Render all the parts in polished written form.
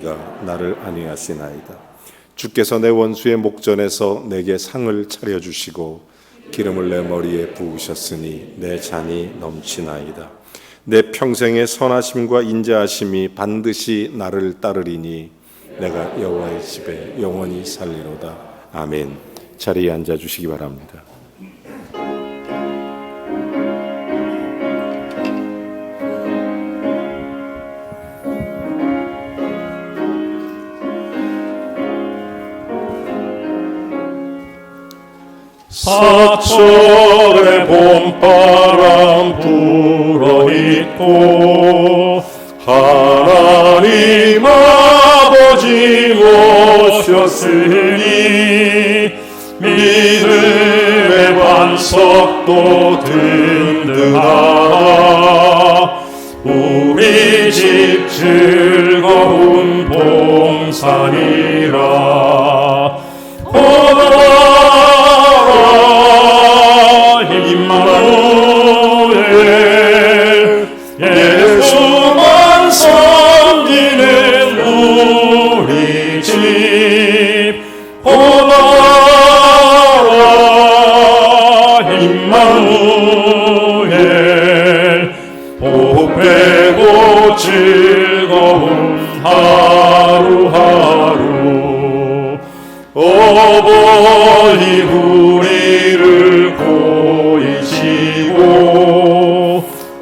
가 나를 안위하시나이다. 주께서 내 원수의 목전에서 내게 상을 차려주시고 기름을 내 머리에 부으셨으니 내 잔이 넘치나이다. 내 평생의 선하심과 인자하심이 반드시 나를 따르리니 내가 여호와의 집에 영원히 살리로다. 아멘. 자리에 앉아주시기 바랍니다. 사철의 봄바람 불어있고 하나님 아버지 모셨으니 믿음의 반석도 든든하다. 우리 집 즐거운 봉산이라. 임마누엘 예수만 섬기는 우리 집 오너라. 임마누엘 복되고 즐거운 하루하루. 어버이 우리를 보이시고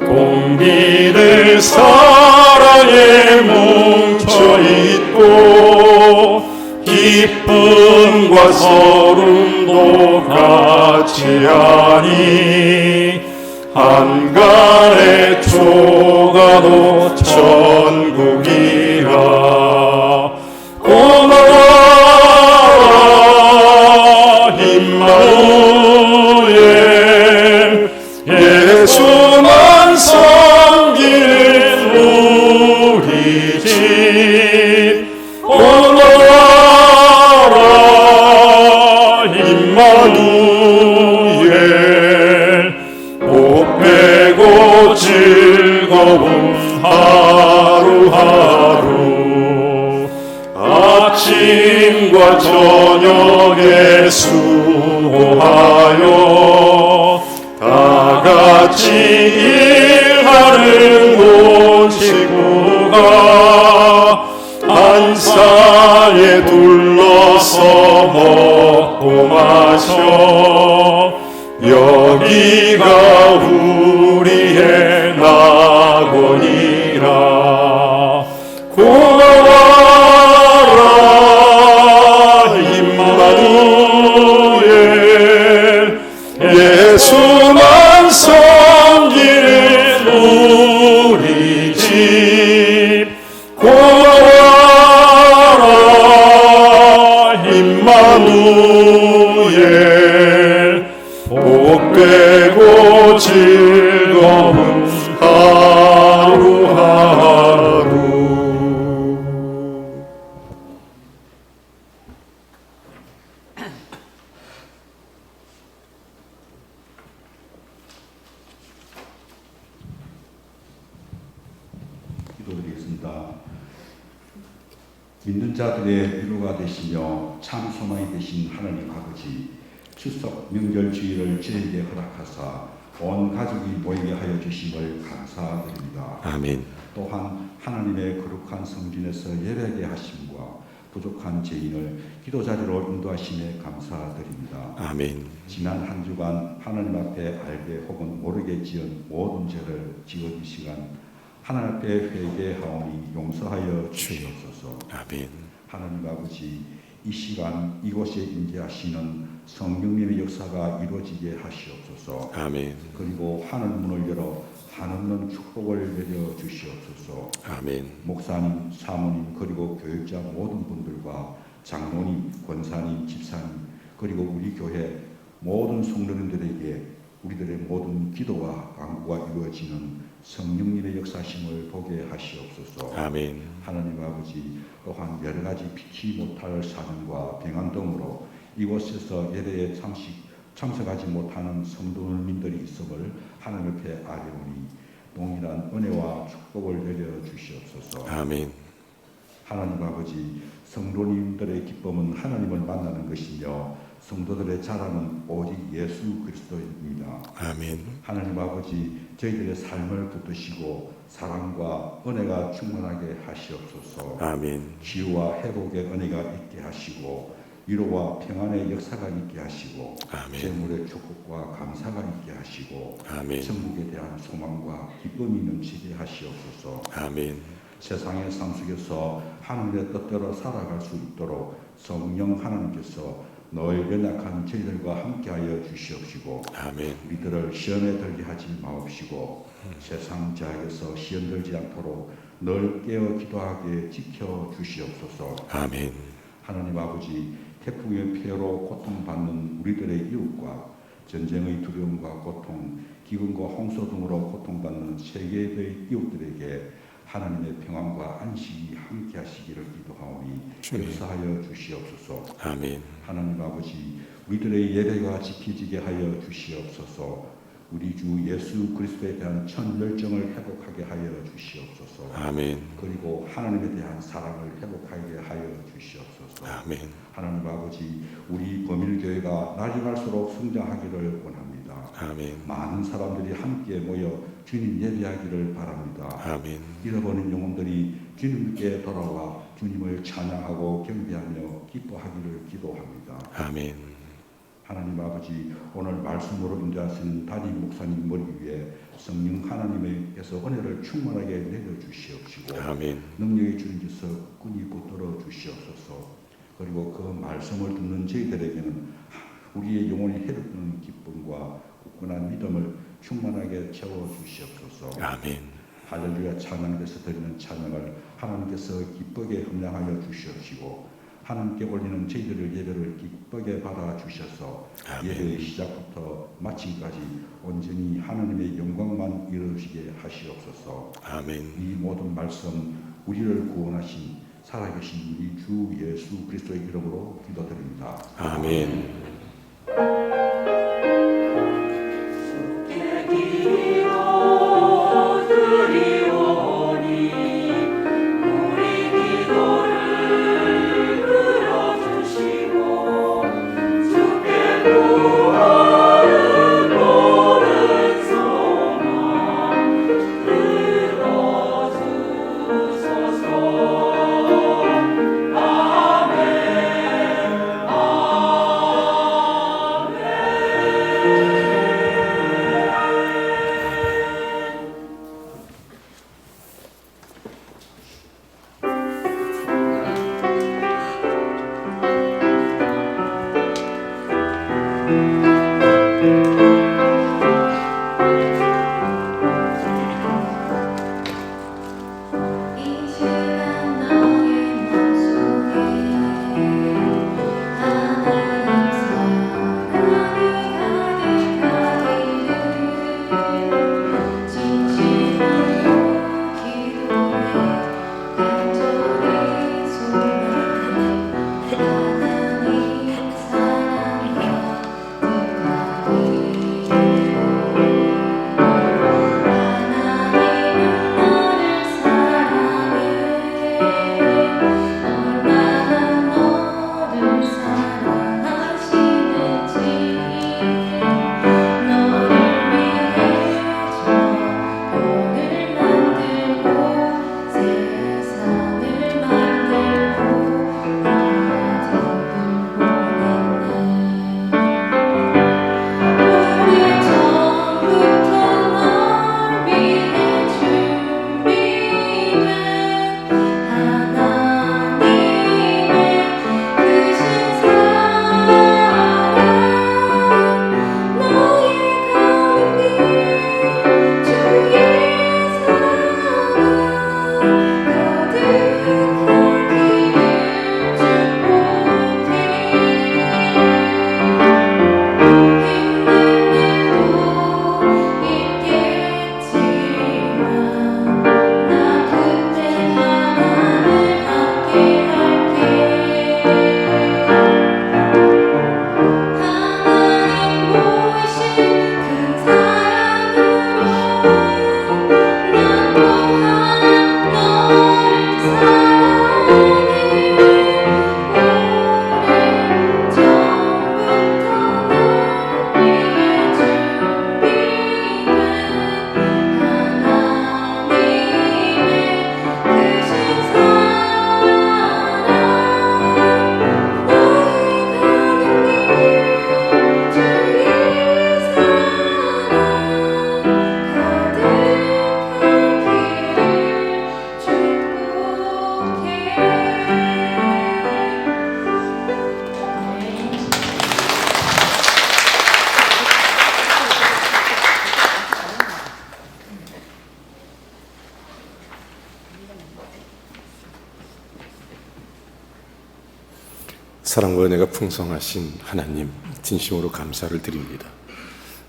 동기들 사랑에 뭉쳐있고 기쁨과 서름도 같이하니 한간의 조가도 천국이라. 오너라 임마누엘 예수만 섬기는 우리 집 오너라. 임마누엘 복되고 즐거운 하루하루. 아침과 저녁에 수고하여 다같이 일하는 온 식구가 한사에 둘러서 먹고 마셔 여기가 우리의 낙원이라. 고마워라 임마누엘 예수만 섬기는 우리 집 고마워라 임마누엘 복되고 즐거운 하루하루. 기도드리겠습니다. 믿는 자들의 위로가 되시며 참 소망이 되신 하나님 아버지, 추석 명절 주일을 저에게 허락하사 온 가족이 모이게 하여 주심을 감사드립니다. 아멘. 또한 하나님의 거룩한 성전에서 예배하게 하심과 부족한 죄인을 기도 자리로 인도하심에 감사드립니다. 아멘. 지난 한 주간 하나님 앞에 알게 혹은 모르게 지은 모든 죄를 지어준 시간 하나님 앞에 회개하오니 용서하여 주시옵소서. 아멘. 하나님 아버지, 이 시간 이곳에 임재하시는 성령님의 역사가 이루어지게 하시옵소서. 아멘. 그리고 하늘 문을 열어 한없는 축복을 내려 주시옵소서. 아멘. 목사님, 사모님, 그리고 교육자 모든 분들과 장로님, 권사님, 집사님, 그리고 우리 교회 모든 성도님들에게 우리들의 모든 기도와 간구가 이루어지는 성령님의 역사심을 보게 하시옵소서. 아멘. 하나님 아버지, 또한 여러 가지 피치 못할 사정과 병환 등으로 이곳에서 예배에 참석하지 못하는 성도님들이 있음을 하나님 앞에 아뢰오니 동일한 은혜와 축복을 내려 주시옵소서. 아멘. 하나님 아버지, 성도님들의 기쁨은 하나님을 만나는 것이며 성도들의 자랑은 오직 예수 그리스도입니다. 아멘. 하나님 아버지, 저희들의 삶을 붙드시고 사랑과 은혜가 충만하게 하시옵소서. 아멘. 치유와 회복의 은혜가 있게 하시고 위로와 평안의 역사가 있게 하시고 아멘. 재물의 축복과 감사가 있게 하시고 아멘. 천국에 대한 소망과 기쁨이 넘치게 하시옵소서. 아멘. 세상의 삶 속에서 하늘의 뜻대로 살아갈 수 있도록 성령 하나님께서 늘 연약한 저희들과 함께하여 주시옵시고 아멘. 우리들을 시험에 들게 하지 마옵시고 세상 자에게서 시험 들지 않도록 늘 깨어 기도하게 지켜 주시옵소서. 아멘. 하나님 아버지, 태풍의 피해로 고통받는 우리들의 이웃과 전쟁의 두려움과 고통, 기근과 홍수 등으로 고통받는 세계의 이웃들에게 하나님의 평안과 안식이 함께 하시기를 기도하오니 주님. 역사하여 주시옵소서. 아멘. 하나님 아버지, 우리들의 예배가 지켜지게 하여 주시옵소서. 우리 주 예수 그리스도에 대한 천열정을 회복하게 하여 주시옵소서. 아멘. 그리고 하나님에 대한 사랑을 회복하게 하여 주시옵소서. 아멘. 하나님 아버지, 우리 범일교회가 날이 갈수록 성장하기를 원합니다. 아멘. 많은 사람들이 함께 모여 주님 예배하기를 바랍니다. 아멘. 잃어버린 영혼들이 주님께 돌아와 주님을 찬양하고 경배하며 기뻐하기를 기도합니다. 아멘. 하나님 아버지, 오늘 말씀으로 인도하시는 담임 목사님 머리 위에 성령 하나님께서 은혜를 충만하게 내려주시옵시고 아멘. 능력의 주님께서 꾼이 붙들어 주시옵소서. 그리고 그 말씀을 듣는 저희들에게는 우리의 영혼이 해롭는 기쁨과 굳건한 믿음을 충만하게 채워주시옵소서. 아멘. 할렐루야 찬양에서 드리는 찬양을 하나님께서 기쁘게 흠량하여 주시옵시고 하나님께 올리는 저희들의 예배를 기쁘게 받아주셔서 아멘. 예배의 시작부터 마치기까지 온전히 하나님의 영광만 이루시게 하시옵소서. 아멘. 이 모든 말씀 우리를 구원하신 살아계신 우리 주 예수 그리스도의 이름으로 기도드립니다. 아멘. 사랑과 은혜가 풍성하신 하나님, 진심으로 감사를 드립니다.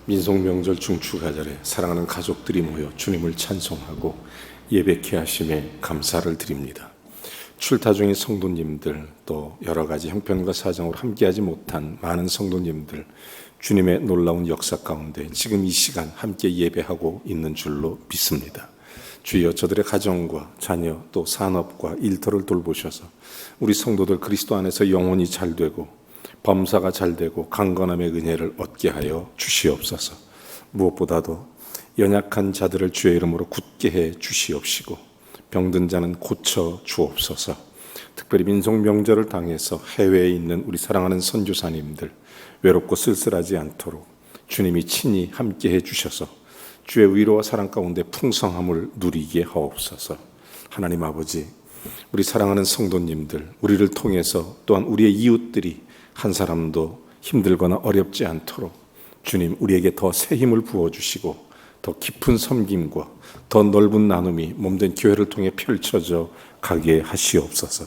민속명절 중추가절에 사랑하는 가족들이 모여 주님을 찬송하고 예배케 하심에 감사를 드립니다. 출타 중인 성도님들, 또 여러 가지 형편과 사정으로 함께하지 못한 많은 성도님들, 주님의 놀라운 역사 가운데 지금 이 시간 함께 예배하고 있는 줄로 믿습니다. 주여, 저들의 가정과 자녀, 또 산업과 일터를 돌보셔서 우리 성도들 그리스도 안에서 영혼이 잘 되고 범사가 잘 되고 강건함의 은혜를 얻게 하여 주시옵소서. 무엇보다도 연약한 자들을 주의 이름으로 굳게 해 주시옵시고 병든 자는 고쳐 주옵소서. 특별히 민속명절을 당해서 해외에 있는 우리 사랑하는 선교사님들 외롭고 쓸쓸하지 않도록 주님이 친히 함께 해 주셔서 주의 위로와 사랑 가운데 풍성함을 누리게 하옵소서. 하나님 아버지, 우리 사랑하는 성도님들, 우리를 통해서 또한 우리의 이웃들이 한 사람도 힘들거나 어렵지 않도록 주님 우리에게 더 새 힘을 부어주시고 더 깊은 섬김과 더 넓은 나눔이 몸된 교회를 통해 펼쳐져 가게 하시옵소서.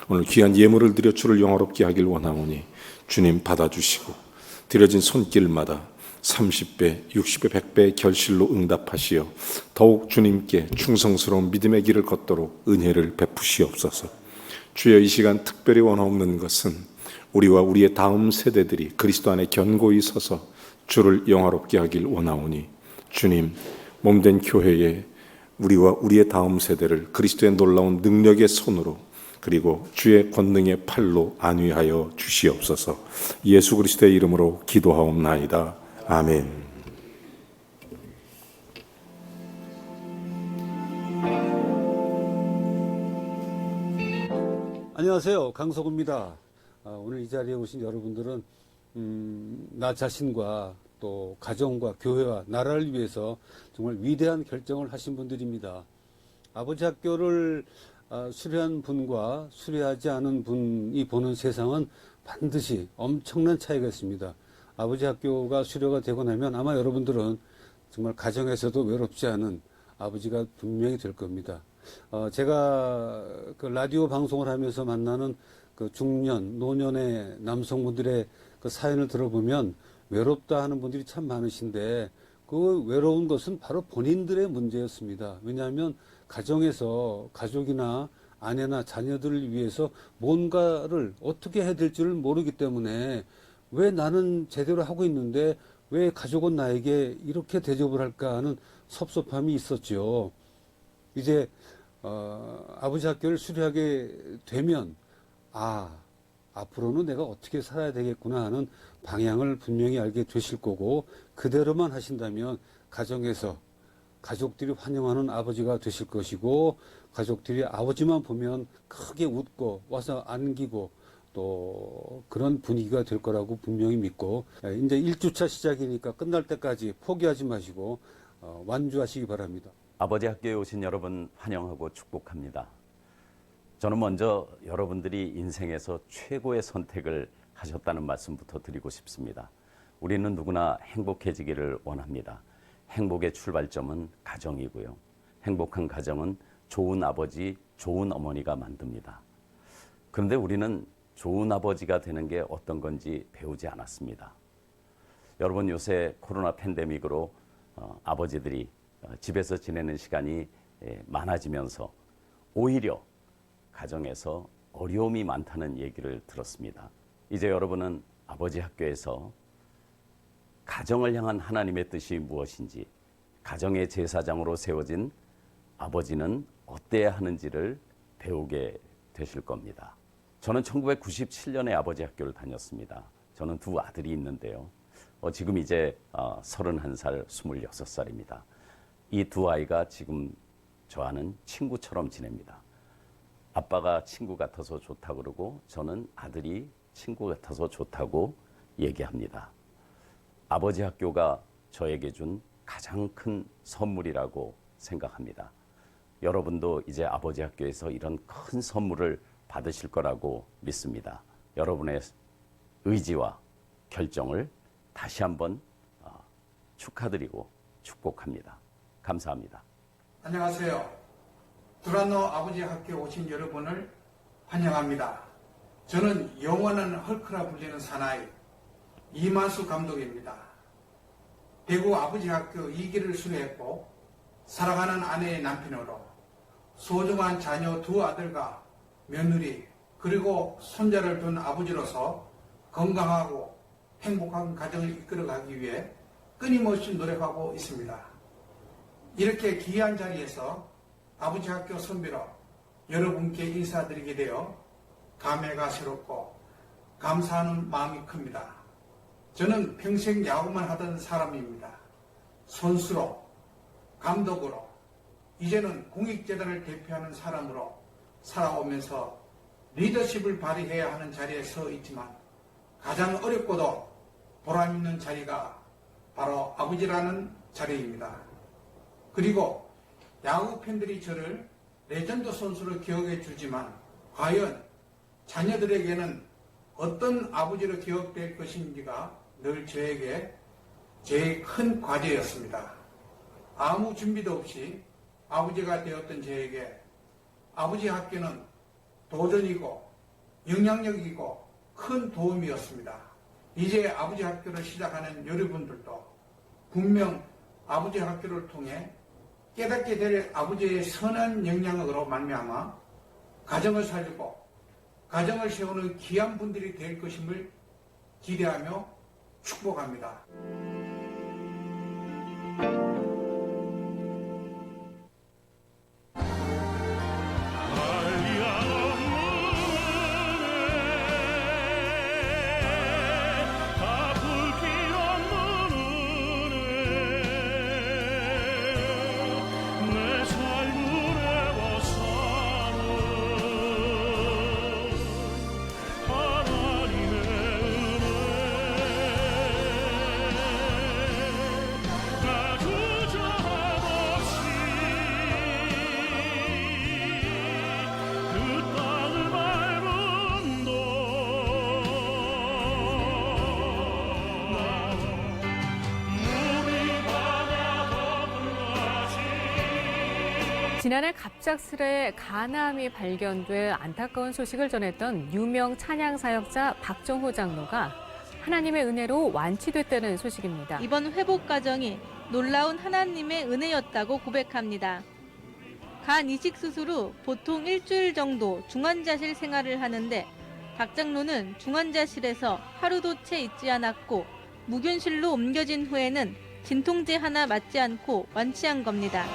오늘 귀한 예물을 드려 주를 영화롭게 하길 원하오니 주님 받아주시고 드려진 손길마다 30배, 60배, 100배의 결실로 응답하시어 더욱 주님께 충성스러운 믿음의 길을 걷도록 은혜를 베푸시옵소서. 주여, 이 시간 특별히 원하옵는 것은 우리와 우리의 다음 세대들이 그리스도 안에 견고히 서서 주를 영화롭게 하길 원하오니 주님, 몸된 교회에 우리와 우리의 다음 세대를 그리스도의 놀라운 능력의 손으로 그리고 주의 권능의 팔로 안위하여 주시옵소서. 예수 그리스도의 이름으로 기도하옵나이다. 아멘. 안녕하세요, 강석우입니다. 오늘 이 자리에 오신 여러분들은 나 자신과 또 가정과 교회와 나라를 위해서 정말 위대한 결정을 하신 분들입니다. 아버지 학교를 수료한 분과 수료하지 않은 분이 보는 세상은 반드시 엄청난 차이가 있습니다. 아버지 학교가 수료가 되고 나면 아마 여러분들은 정말 가정에서도 외롭지 않은 아버지가 분명히 될 겁니다. 제가 그 라디오 방송을 하면서 만나는 그 중년, 노년의 남성분들의 그 사연을 들어보면 외롭다 하는 분들이 참 많으신데 그 외로운 것은 바로 본인들의 문제였습니다. 왜냐하면 가정에서 가족이나 아내나 자녀들을 위해서 뭔가를 어떻게 해야 될지를 모르기 때문에 왜 나는 제대로 하고 있는데 왜 가족은 나에게 이렇게 대접을 할까 하는 섭섭함이 있었죠. 이제 아버지 학교를 수료하게 되면 앞으로는 내가 어떻게 살아야 되겠구나 하는 방향을 분명히 알게 되실 거고, 그대로만 하신다면 가정에서 가족들이 환영하는 아버지가 되실 것이고, 가족들이 아버지만 보면 크게 웃고 와서 안기고 또 그런 분위기가 될 거라고 분명히 믿고, 이제 1주차 시작이니까 끝날 때까지 포기하지 마시고 완주하시기 바랍니다. 아버지 학교에 오신 여러분 환영하고 축복합니다. 저는 먼저 여러분들이 인생에서 최고의 선택을 하셨다는 말씀부터 드리고 싶습니다. 우리는 누구나 행복해지기를 원합니다. 행복의 출발점은 가정이고요. 행복한 가정은 좋은 아버지, 좋은 어머니가 만듭니다. 그런데 우리는 좋은 아버지가 되는 게 어떤 건지 배우지 않았습니다. 여러분, 요새 코로나 팬데믹으로 아버지들이 집에서 지내는 시간이 많아지면서 오히려 가정에서 어려움이 많다는 얘기를 들었습니다. 이제 여러분은 아버지 학교에서 가정을 향한 하나님의 뜻이 무엇인지, 가정의 제사장으로 세워진 아버지는 어때야 하는지를 배우게 되실 겁니다. 저는 1997년에 아버지 학교를 다녔습니다. 저는 두 아들이 있는데요. 지금 이제 31살, 26살입니다. 이 두 아이가 지금 저와는 친구처럼 지냅니다. 아빠가 친구 같아서 좋다고 그러고 저는 아들이 친구 같아서 좋다고 얘기합니다. 아버지 학교가 저에게 준 가장 큰 선물이라고 생각합니다. 여러분도 이제 아버지 학교에서 이런 큰 선물을 받으실 거라고 믿습니다. 여러분의 의지와 결정을 다시 한번 축하드리고 축복합니다. 감사합니다. 안녕하세요. 두란노 아버지 학교에 오신 여러분을 환영합니다. 저는 영원한 헐크라 불리는 사나이 이만수 감독입니다. 대구 아버지 학교 2기를 수료했고 사랑하는 아내의 남편으로 소중한 자녀 2 아들과 며느리 그리고 손자를 둔 아버지로서 건강하고 행복한 가정을 이끌어가기 위해 끊임없이 노력하고 있습니다. 이렇게 귀한 자리에서 아버지 학교 선배로 여러분께 인사드리게 되어 감회가 새롭고 감사하는 마음이 큽니다. 저는 평생 야구만 하던 사람입니다. 선수로, 감독으로, 이제는 공익재단을 대표하는 사람으로 살아오면서 리더십을 발휘해야 하는 자리에 서 있지만 가장 어렵고도 보람있는 자리가 바로 아버지라는 자리입니다. 그리고 야구 팬들이 저를 레전드 선수로 기억해 주지만 과연 자녀들에게는 어떤 아버지로 기억될 것인지가 늘 저에게 제일 큰 과제였습니다. 아무 준비도 없이 아버지가 되었던 저에게 아버지 학교는 도전이고 영향력이고 큰 도움이었습니다. 이제 아버지 학교를 시작하는 여러분들도 분명 아버지 학교를 통해 깨닫게 될 아버지의 선한 영향력으로 말미암아 가정을 살리고 가정을 세우는 귀한 분들이 될 것임을 기대하며 축복합니다. 지난해 갑작스레 간암이 발견돼 안타까운 소식을 전했던 유명 찬양 사역자 박정호 장로가 하나님의 은혜로 완치됐다는 소식입니다. 이번 회복 과정이 놀라운 하나님의 은혜였다고 고백합니다. 간 이식 수술 후 보통 일주일 정도 중환자실 생활을 하는데 박 장로는 중환자실에서 하루도 채 있지 않았고 무균실로 옮겨진 후에는 진통제 하나 맞지 않고 완치한 겁니다.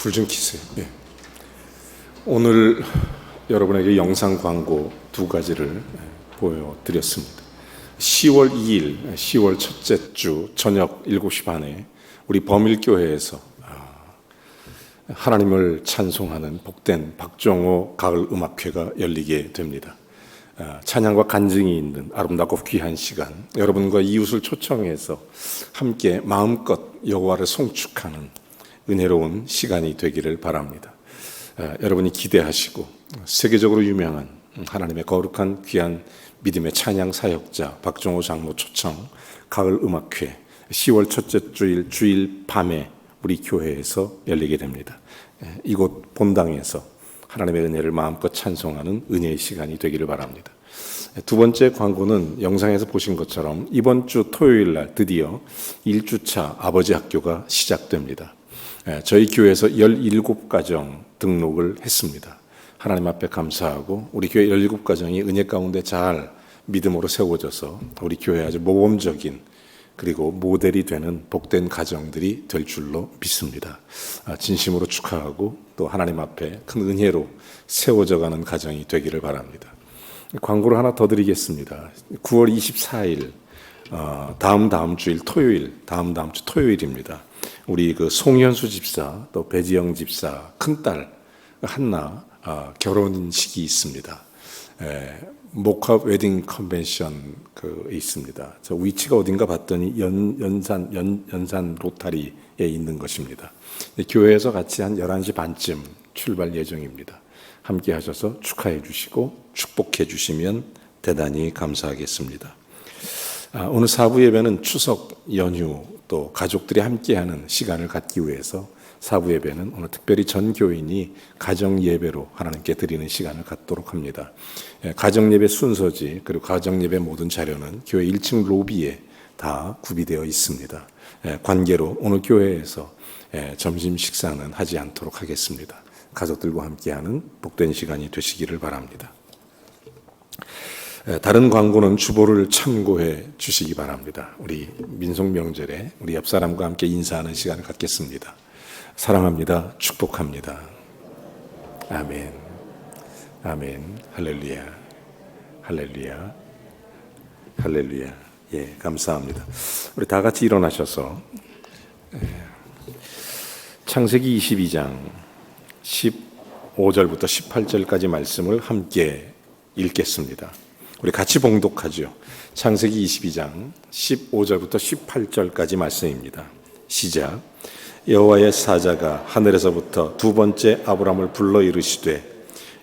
불 좀 켜세요. 예. 오늘 여러분에게 영상 광고 2가지를 보여드렸습니다. 10월 2일, 10월 첫째 주 저녁 7시 반에 우리 범일교회에서 하나님을 찬송하는 복된 박종호 가을 음악회가 열리게 됩니다. 찬양과 간증이 있는 아름답고 귀한 시간, 여러분과 이웃을 초청해서 함께 마음껏 여호와를 송축하는 은혜로운 시간이 되기를 바랍니다. 여러분이 기대하시고 세계적으로 유명한 하나님의 거룩한 귀한 믿음의 찬양 사역자 박종호 장로 초청 가을 음악회 10월 첫째 주일 밤에 우리 교회에서 열리게 됩니다. 이곳 본당에서 하나님의 은혜를 마음껏 찬송하는 은혜의 시간이 되기를 바랍니다. 두 번째 광고는 영상에서 보신 것처럼 이번 주 토요일 날 드디어 1주차 아버지 학교가 시작됩니다. 저희 교회에서 17가정 등록을 했습니다. 하나님 앞에 감사하고 우리 교회 17가정이 은혜 가운데 잘 믿음으로 세워져서 우리 교회 아주 모범적인 그리고 모델이 되는 복된 가정들이 될 줄로 믿습니다. 진심으로 축하하고 또 하나님 앞에 큰 은혜로 세워져가는 가정이 되기를 바랍니다. 광고를 하나 더 드리겠습니다. 9월 24일 다음 주일 토요일 다음 주 토요일입니다. 우리 그 송현수 집사 또 배지영 집사 큰딸 한나 결혼식이 있습니다. 목합 웨딩 컨벤션 있습니다. 저 위치가 어딘가 봤더니 연산 로타리에 있는 것입니다. 교회에서 같이 한 11시 반쯤 출발 예정입니다. 함께 하셔서 축하해 주시고 축복해 주시면 대단히 감사하겠습니다. 오늘 4부 예배는 추석 연휴 또 가족들이 함께하는 시간을 갖기 위해서 4부 예배는 오늘 특별히 전 교인이 가정 예배로 하나님께 드리는 시간을 갖도록 합니다. 가정 예배 순서지 그리고 가정 예배 모든 자료는 교회 1층 로비에 다 구비되어 있습니다. 관계로 오늘 교회에서 점심 식사는 하지 않도록 하겠습니다. 가족들과 함께하는 복된 시간이 되시기를 바랍니다. 다른 광고는 주보를 참고해 주시기 바랍니다. 우리 민속 명절에 우리 옆 사람과 함께 인사하는 시간을 갖겠습니다. 사랑합니다. 축복합니다. 아멘. 아멘. 할렐루야. 할렐루야. 할렐루야. 예, 감사합니다. 우리 다 같이 일어나셔서 창세기 22장 15절부터 18절까지 말씀을 함께 읽겠습니다. 우리 같이 봉독하죠. 창세기 22장 15절부터 18절까지 말씀입니다. 시작. 여호와의 사자가 하늘에서부터 두 번째 아브람을 불러 이르시되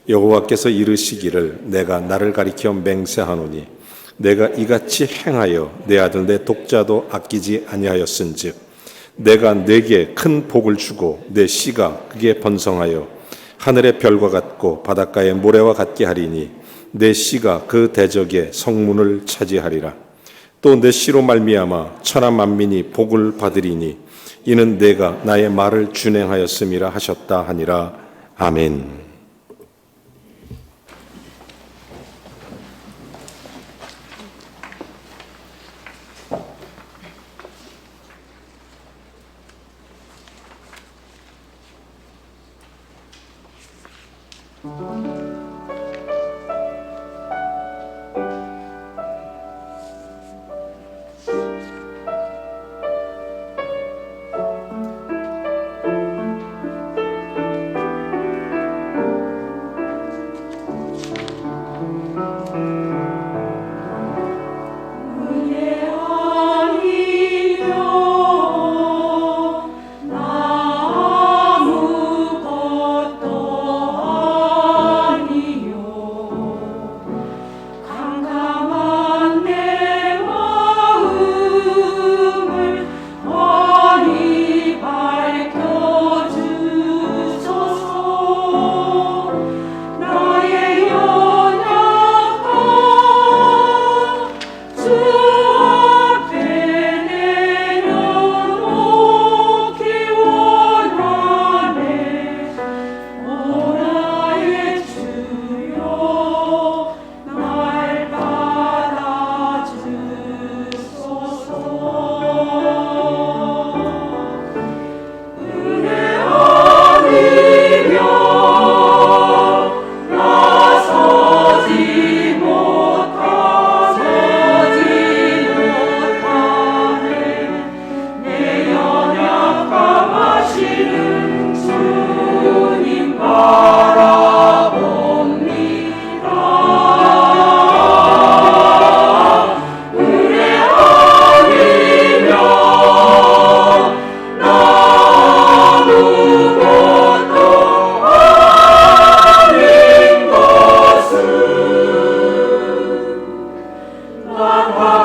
여호와께서 이르시기를 내가 나를 가리켜 맹세하노니 내가 이같이 행하여 내 아들 내 독자도 아끼지 아니하였은즉 내가 네게 큰 복을 주고 내 씨가 그게 번성하여 하늘의 별과 같고 바닷가의 모래와 같게 하리니 내 씨가 그 대적의 성문을 차지하리라. 또 내 씨로 말미암아 천하 만민이 복을 받으리니 이는 내가 나의 말을 준행하였음이라 하셨다 하니라. 아멘.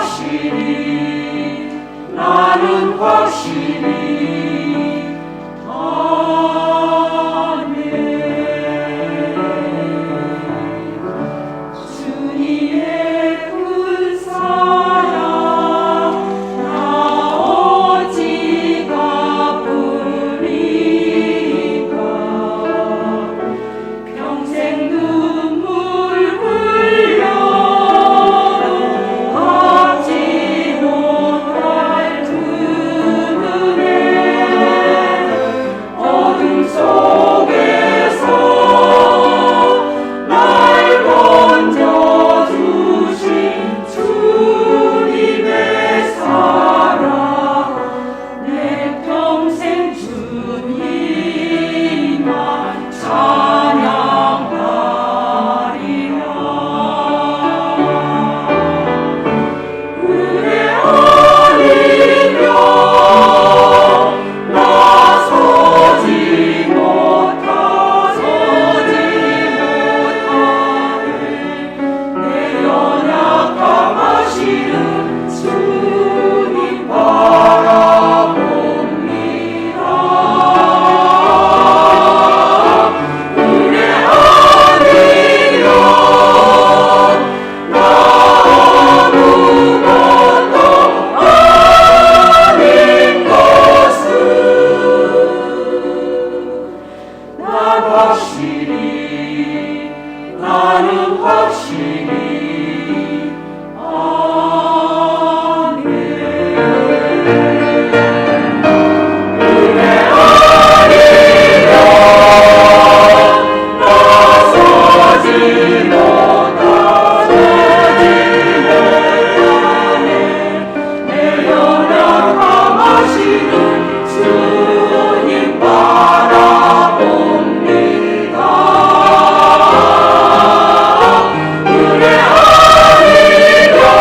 확실히 나는 확실히 아멘. 주님의 큰 사랑 나 어찌 갚으리까. 평생 눈물 흘려도 갚지 못할 그 은혜. 어둠 속에서 날 건져주신 주님의 사랑 내 평생 주님만 찬양하리라. 은혜 아니면 나서지 못하네. 내 연약함하시는 주님 바라봅니다. 은혜 아니면 나 아무것도 아닌 것을 난 확실히 나는 확실히 아멘. 은혜 아니면 나서지 못하네. 내 연약함하시는 주님 바라봅니다. 은혜 아니면 나 아무것도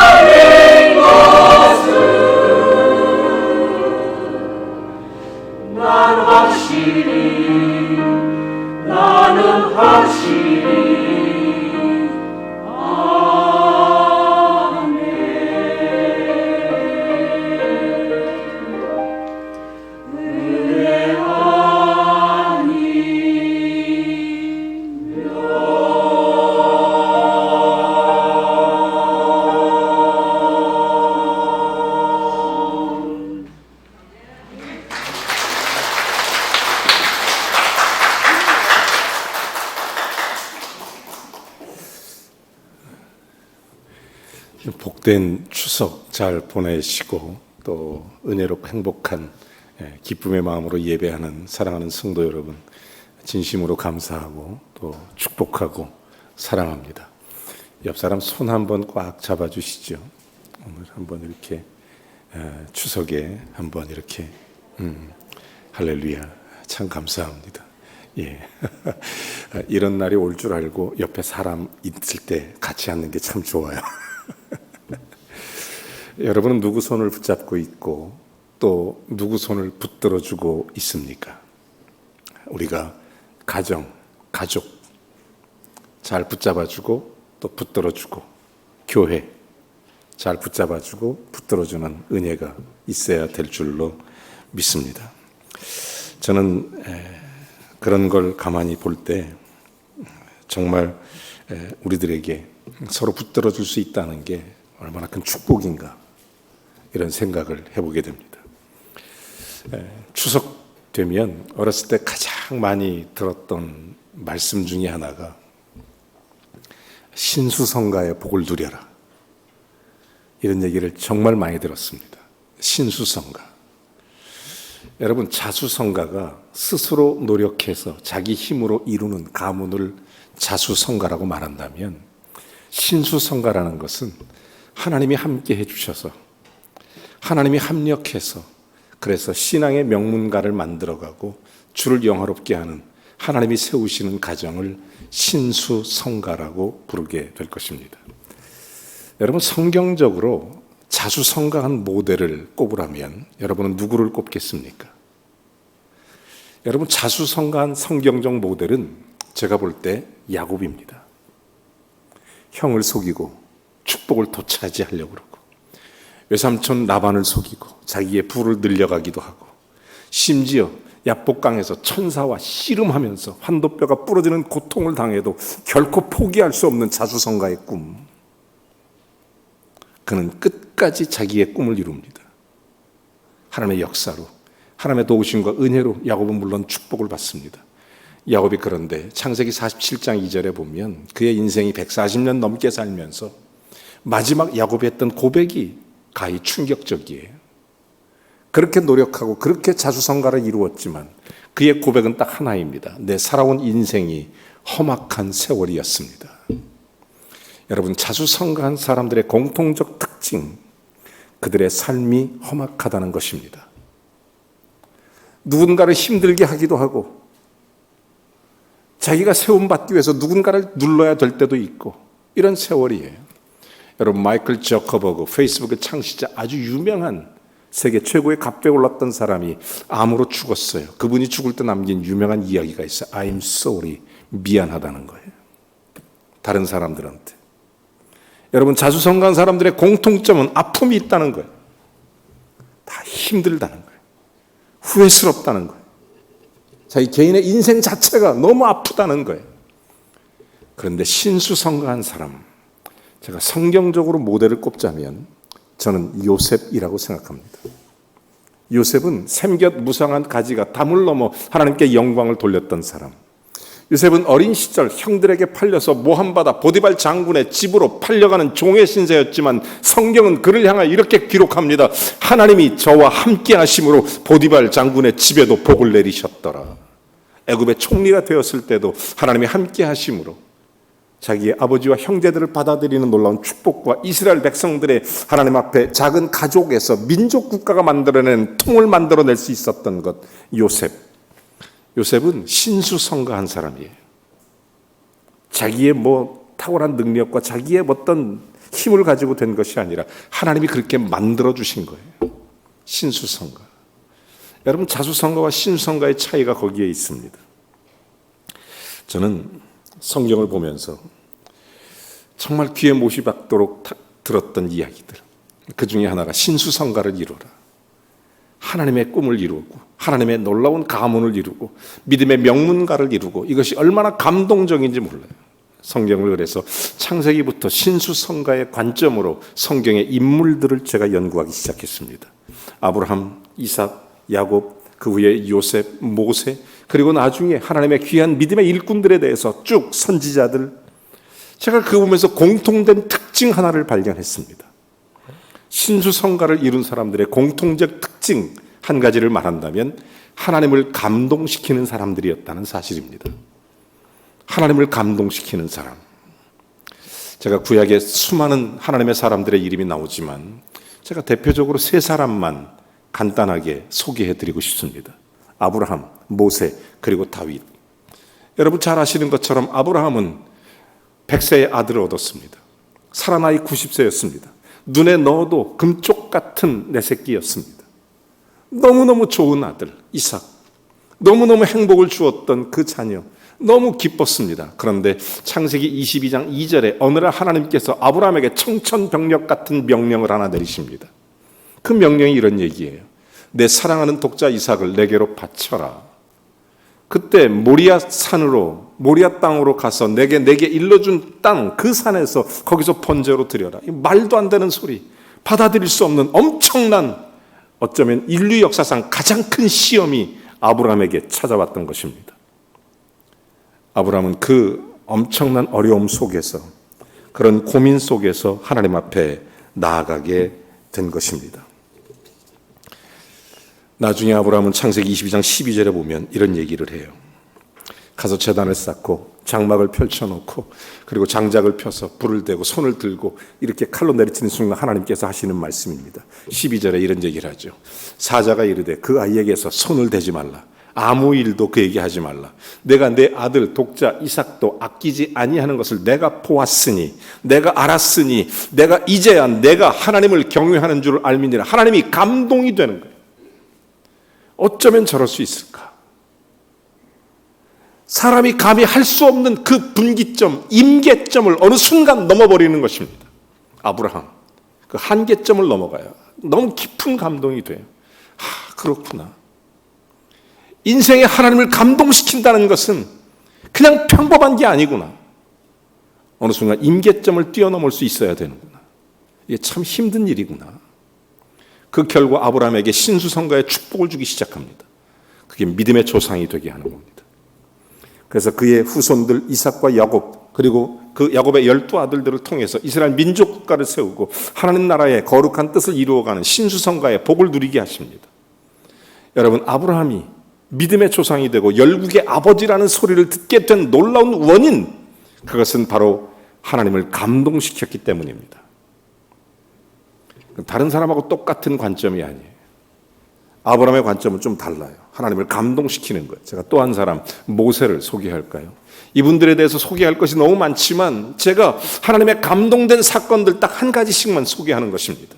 아닌 것을 난 확실히 나는 확실히 아멘. 은혜 아니면 복된 추석 잘 보내시고 또 은혜롭고 행복한 기쁨의 마음으로 예배하는 사랑하는 성도 여러분, 진심으로 감사하고 또 축복하고 사랑합니다. 옆 사람 손 한번 꽉 잡아주시죠. 오늘 한번 이렇게 추석에 한번 이렇게 할렐루야, 참 감사합니다. 예, 이런 날이 올 줄 알고 옆에 사람 있을 때 같이 앉는 게 참 좋아요. 여러분은 누구 손을 붙잡고 있고 또 누구 손을 붙들어주고 있습니까? 우리가 가족 잘 붙잡아주고 또 붙들어주고, 교회 잘 붙잡아주고 붙들어주는 은혜가 있어야 될 줄로 믿습니다. 저는 그런 걸 가만히 볼 때 정말 우리들에게 서로 붙들어줄 수 있다는 게 얼마나 큰 축복인가, 이런 생각을 해보게 됩니다. 추석 되면 어렸을 때 가장 많이 들었던 말씀 중에 하나가 신수성가의 복을 누려라, 이런 얘기를 정말 많이 들었습니다. 신수성가. 여러분, 자수성가가 스스로 노력해서 자기 힘으로 이루는 가문을 자수성가라고 말한다면, 신수성가라는 것은 하나님이 함께 해주셔서, 하나님이 합력해서, 그래서 신앙의 명문가를 만들어가고 주를 영화롭게 하는 하나님이 세우시는 가정을 신수성가라고 부르게 될 것입니다. 여러분, 성경적으로 자수성가한 모델을 꼽으라면 여러분은 누구를 꼽겠습니까? 여러분, 자수성가한 성경적 모델은 제가 볼 때 야곱입니다. 형을 속이고 축복을 도차지하려고 그러고, 외삼촌 라반을 속이고 자기의 부를 늘려가기도 하고, 심지어 야복강에서 천사와 씨름하면서 환도뼈가 부러지는 고통을 당해도 결코 포기할 수 없는 자수성가의 꿈. 그는 끝까지 자기의 꿈을 이룹니다. 하나님의 역사로, 하나님의 도우심과 은혜로 야곱은 물론 축복을 받습니다. 야곱이 그런데 창세기 47장 2절에 보면 그의 인생이 140년 넘게 살면서 마지막 야곱이 했던 고백이 가히 충격적이에요. 그렇게 노력하고 그렇게 자수성가를 이루었지만 그의 고백은 딱 하나입니다. 내 살아온 인생이 험악한 세월이었습니다. 여러분, 자수성가한 사람들의 공통적 특징, 그들의 삶이 험악하다는 것입니다. 누군가를 힘들게 하기도 하고, 자기가 세움받기 위해서 누군가를 눌러야 될 때도 있고, 이런 세월이에요. 여러분, 마이클 저커버그, 페이스북의 창시자, 아주 유명한 세계 최고의 갑배에 올랐던 사람이 암으로 죽었어요. 그분이 죽을 때 남긴 유명한 이야기가 있어요. I'm sorry, 미안하다는 거예요. 다른 사람들한테. 여러분, 자수성가한 사람들의 공통점은 아픔이 있다는 거예요. 다 힘들다는 거예요. 후회스럽다는 거예요. 자기 개인의 인생 자체가 너무 아프다는 거예요. 그런데 신수성가한 사람, 제가 성경적으로 모델을 꼽자면 저는 요셉이라고 생각합니다. 요셉은 샘곁 무성한 가지가 담을 넘어 하나님께 영광을 돌렸던 사람. 요셉은 어린 시절 형들에게 팔려서 모함받아 보디발 장군의 집으로 팔려가는 종의 신세였지만 성경은 그를 향하여 이렇게 기록합니다. 하나님이 저와 함께 하심으로 보디발 장군의 집에도 복을 내리셨더라. 애굽의 총리가 되었을 때도 하나님이 함께 하심으로 자기의 아버지와 형제들을 받아들이는 놀라운 축복과 이스라엘 백성들의 하나님 앞에 작은 가족에서 민족 국가가 만들어낸 통을 만들어낼 수 있었던 것, 요셉은 신수성가한 사람이에요. 자기의 탁월한 능력과 자기의 어떤 힘을 가지고 된 것이 아니라 하나님이 그렇게 만들어 주신 거예요. 신수성가. 여러분, 자수성가와 신수성가의 차이가 거기에 있습니다. 저는 성경을 보면서 정말 귀에 못이 박도록 들었던 이야기들, 그 중에 하나가 신수성가를 이루라, 하나님의 꿈을 이루고 하나님의 놀라운 가문을 이루고 믿음의 명문가를 이루고, 이것이 얼마나 감동적인지 몰라요. 성경을 그래서 창세기부터 신수성가의 관점으로 성경의 인물들을 제가 연구하기 시작했습니다. 아브라함, 이삭, 야곱, 그 후에 요셉, 모세, 그리고 나중에 하나님의 귀한 믿음의 일꾼들에 대해서 쭉 선지자들, 제가 그거 보면서 공통된 특징 하나를 발견했습니다. 신수성가를 이룬 사람들의 공통적 특징 한 가지를 말한다면 하나님을 감동시키는 사람들이었다는 사실입니다. 하나님을 감동시키는 사람. 제가 구약에 수많은 하나님의 사람들의 이름이 나오지만 제가 대표적으로 세 사람만 간단하게 소개해드리고 싶습니다. 아브라함, 모세, 그리고 다윗. 여러분 잘 아시는 것처럼 아브라함은 100세의 아들을 얻었습니다. 살아나이 90세였습니다. 눈에 넣어도 금쪽 같은 내 새끼였습니다. 너무너무 좋은 아들 이삭, 너무너무 행복을 주었던 그 자녀, 너무 기뻤습니다. 그런데 창세기 22장 2절에 어느 날 하나님께서 아브라함에게 청천벽력 같은 명령을 하나 내리십니다. 그 명령이 이런 얘기예요. 내 사랑하는 독자 이삭을 내게로 바쳐라. 그때 모리아 땅으로 가서 내게 일러준 땅, 그 산에서 거기서 번제로 드려라. 말도 안 되는 소리, 받아들일 수 없는 엄청난, 어쩌면 인류 역사상 가장 큰 시험이 아브라함에게 찾아왔던 것입니다. 아브라함은 그 엄청난 어려움 속에서, 그런 고민 속에서 하나님 앞에 나아가게 된 것입니다. 나중에 아브라함은 창세기 22장 12절에 보면 이런 얘기를 해요. 가서 제단을 쌓고 장막을 펼쳐놓고 그리고 장작을 펴서 불을 대고 손을 들고 이렇게 칼로 내리치는 순간 하나님께서 하시는 말씀입니다. 12절에 이런 얘기를 하죠. 사자가 이르되 그 아이에게서 손을 대지 말라. 아무 일도 그에게 하지 말라. 내가 내 아들 독자 이삭도 아끼지 아니하는 것을 내가 보았으니, 내가 알았으니, 내가 이제야 내가 하나님을 경외하는 줄 알미니라. 하나님이 감동이 되는 거예요. 어쩌면 저럴 수 있을까? 사람이 감히 할 수 없는 그 분기점, 임계점을 어느 순간 넘어버리는 것입니다. 아브라함, 그 한계점을 넘어가요. 너무 깊은 감동이 돼요. 그렇구나. 인생에 하나님을 감동시킨다는 것은 그냥 평범한 게 아니구나. 어느 순간 임계점을 뛰어넘을 수 있어야 되는구나. 이게 참 힘든 일이구나. 그 결과 아브라함에게 신수성가의 축복을 주기 시작합니다. 그게 믿음의 조상이 되게 하는 겁니다. 그래서 그의 후손들 이삭과 야곱, 그리고 그 야곱의 12아들들을 통해서 이스라엘 민족 국가를 세우고 하나님 나라의 거룩한 뜻을 이루어가는 신수성가의 복을 누리게 하십니다. 여러분, 아브라함이 믿음의 조상이 되고 열국의 아버지라는 소리를 듣게 된 놀라운 원인, 그것은 바로 하나님을 감동시켰기 때문입니다. 다른 사람하고 똑같은 관점이 아니에요. 아브라함의 관점은 좀 달라요. 하나님을 감동시키는 거예요. 제가 또 한 사람, 모세를 소개할까요? 이분들에 대해서 소개할 것이 너무 많지만 제가 하나님의 감동된 사건들 딱 한 가지씩만 소개하는 것입니다.